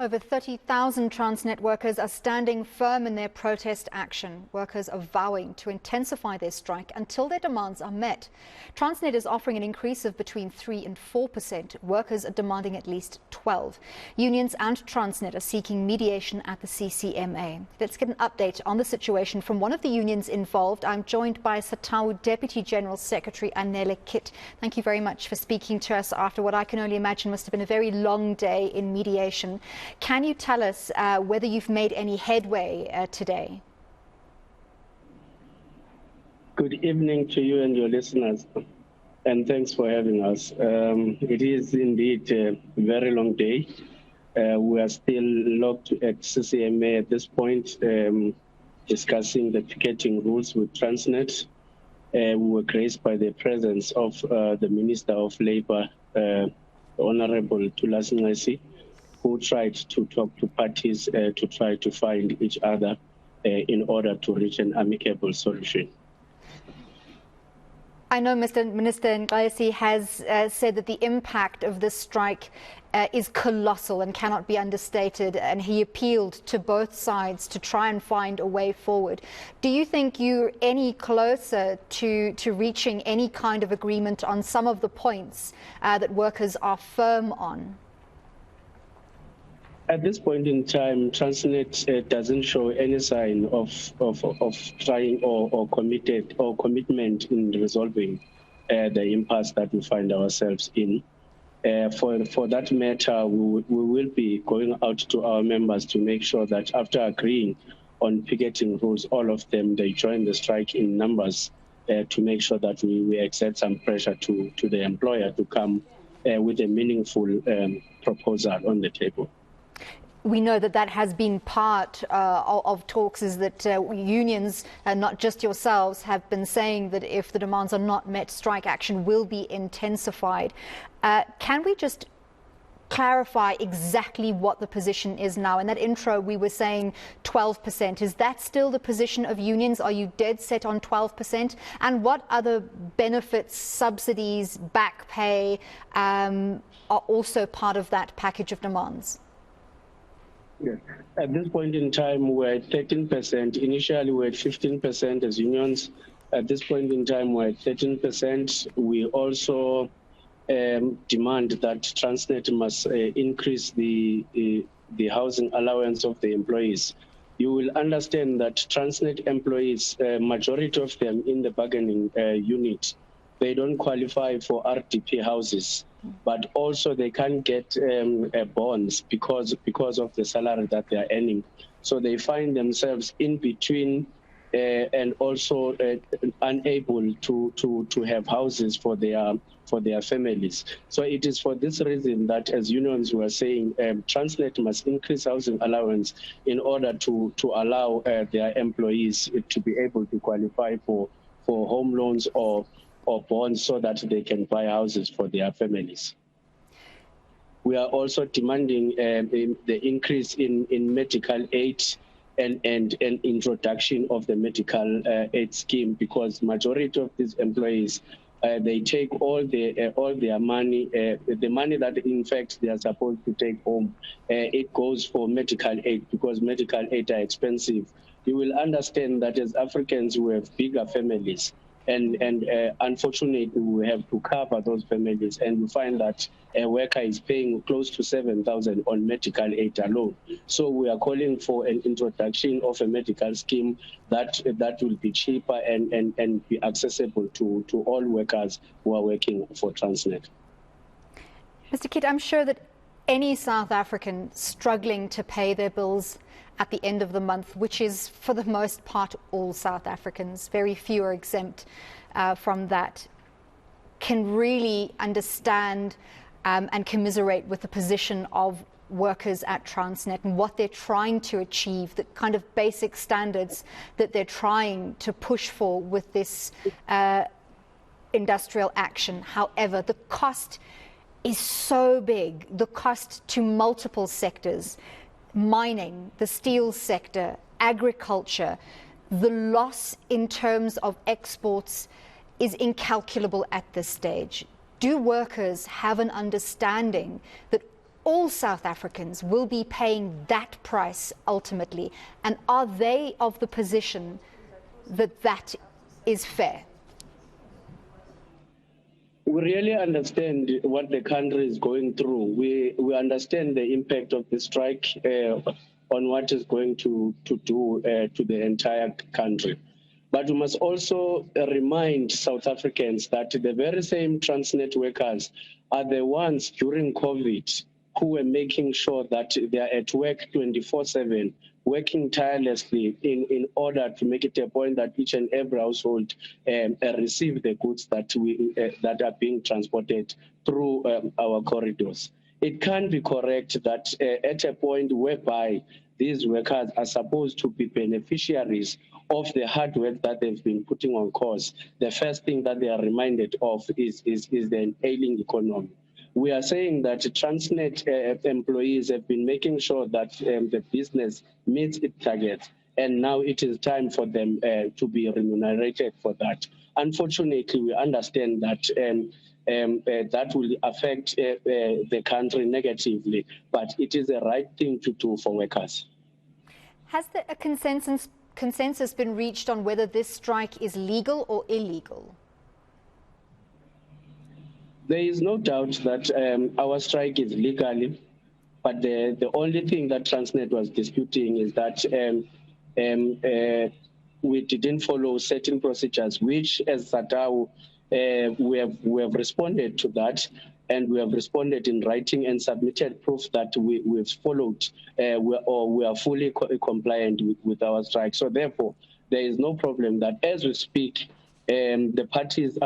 Over 30,000 Transnet workers are standing firm in their protest action. Workers are vowing to intensify their strike until their demands are met. Transnet is offering an increase of between 3 and 4%. Workers are demanding at least 12. Unions and Transnet are seeking mediation at the CCMA. Let's get an update on the situation from one of the unions involved. I'm joined by Satawu Deputy General Secretary Anele Kiet. Thank you very much for speaking to us after what I can only imagine must have been a very long day in mediation. Can you tell us whether you've made any headway today? Good evening to you and your listeners, and thanks for having us. It is indeed a very long day. We are still locked at CCMA at this point, discussing the ticketing rules with Transnet. We were graced by the presence of the Minister of Labour, Honourable Thulas Nxesi, who tried to talk to parties to try to find each other in order to reach an amicable solution. I know Minister Nxesi has said that the impact of this strike is colossal and cannot be understated, and he appealed to both sides to try and find a way forward. Do you think you're any closer to reaching any kind of agreement on some of the points that workers are firm on? At this point in time, Transnet doesn't show any sign of trying or commitment in resolving the impasse that we find ourselves in. For that matter, we will be going out to our members to make sure that after agreeing on picketing rules, all of them, they join the strike in numbers to make sure that we exert some pressure to the employer to come with a meaningful proposal on the table. We know that that has been part of talks, is that unions, and not just yourselves, have been saying that if the demands are not met, strike action will be intensified. Can we just clarify exactly what the position is now? In that intro, we were saying 12%. Is that still the position of unions? Are you dead set on 12%? And what other benefits, subsidies, back pay are also part of that package of demands? Yeah. At this point in time, we're at 13%. Initially, we're at 15% as unions. At this point in time, we're at 13%. We also demand that Transnet must increase the housing allowance of the employees. You will understand that Transnet employees, majority of them in the bargaining unit, they don't qualify for RDP houses, but also they can't get bonds because of the salary that they are earning. So they find themselves in between and also unable to have houses for their families. So it is for this reason that, as unions were saying, Transnet must increase housing allowance in order to allow their employees to be able to qualify for home loans or bonds so that they can buy houses for their families. We are also demanding the increase in medical aid and introduction of the medical aid scheme, because majority of these employees, they take all their money, the money that in fact they are supposed to take home, it goes for medical aid because medical aid are expensive. You will understand that as Africans, we have bigger families. And unfortunately, we have to cover those families, and we find that a worker is paying close to 7,000 on medical aid alone. So we are calling for an introduction of a medical scheme that will be cheaper and be accessible to all workers who are working for Transnet. Mr. Kiet, I'm sure that any South African struggling to pay their bills at the end of the month, which is for the most part all South Africans, very few are exempt from that, can really understand and commiserate with the position of workers at Transnet and what they're trying to achieve, the kind of basic standards that they're trying to push for with this industrial action. However, the cost is so big, the cost to multiple sectors, mining, the steel sector, agriculture, the loss in terms of exports is incalculable at this stage. Do workers have an understanding that all South Africans will be paying that price ultimately? And are they of the position that that is fair? We really understand what the country is going through. We understand the impact of the strike on what is going to do to the entire country. But we must also remind South Africans that the very same Transnet workers are the ones during COVID who were making sure that they are at work 24/7, working tirelessly in order to make it a point that each and every household receive the goods that are being transported through our corridors. It can't be correct that at a point whereby these workers are supposed to be beneficiaries of the hard work that they've been putting on course, the first thing that they are reminded of is the ailing economy. We are saying that Transnet employees have been making sure that the business meets its targets, and now it is time for them to be remunerated for that. Unfortunately, we understand that that will affect the country negatively, but it is the right thing to do for workers. Has a consensus been reached on whether this strike is legal or illegal? There is no doubt that our strike is legal, but the only thing that Transnet was disputing is that we didn't follow certain procedures, which as Satawu, we have responded to that, and we have responded in writing and submitted proof that we've followed, we are fully compliant with our strike. So therefore, there is no problem that as we speak, the parties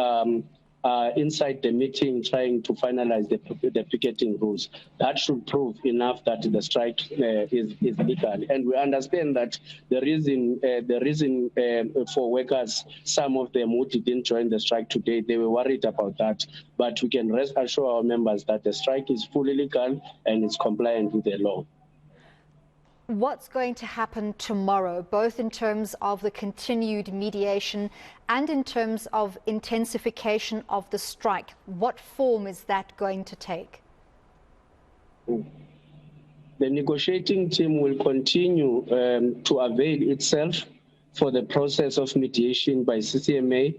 inside the meeting trying to finalize the picketing rules. That should prove enough that the strike is legal. And we understand that the reason for workers, some of them who didn't join the strike today, they were worried about that. But we can rest assure our members that the strike is fully legal and it's compliant with the law. What's going to happen tomorrow, both in terms of the continued mediation and in terms of intensification of the strike? What form is that going to take? The negotiating team will continue to avail itself for the process of mediation by CCMA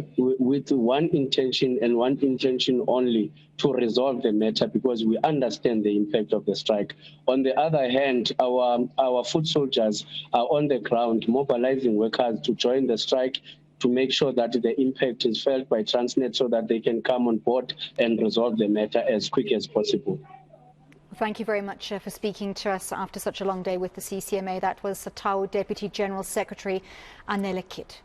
with one intention and one intention only, to resolve the matter, because we understand the impact of the strike. On the other hand, our foot soldiers are on the ground mobilizing workers to join the strike, to make sure that the impact is felt by Transnet so that they can come on board and resolve the matter as quick as possible. Thank you very much for speaking to us after such a long day with the CCMA. That was Satawu Deputy General Secretary Anele Kiet.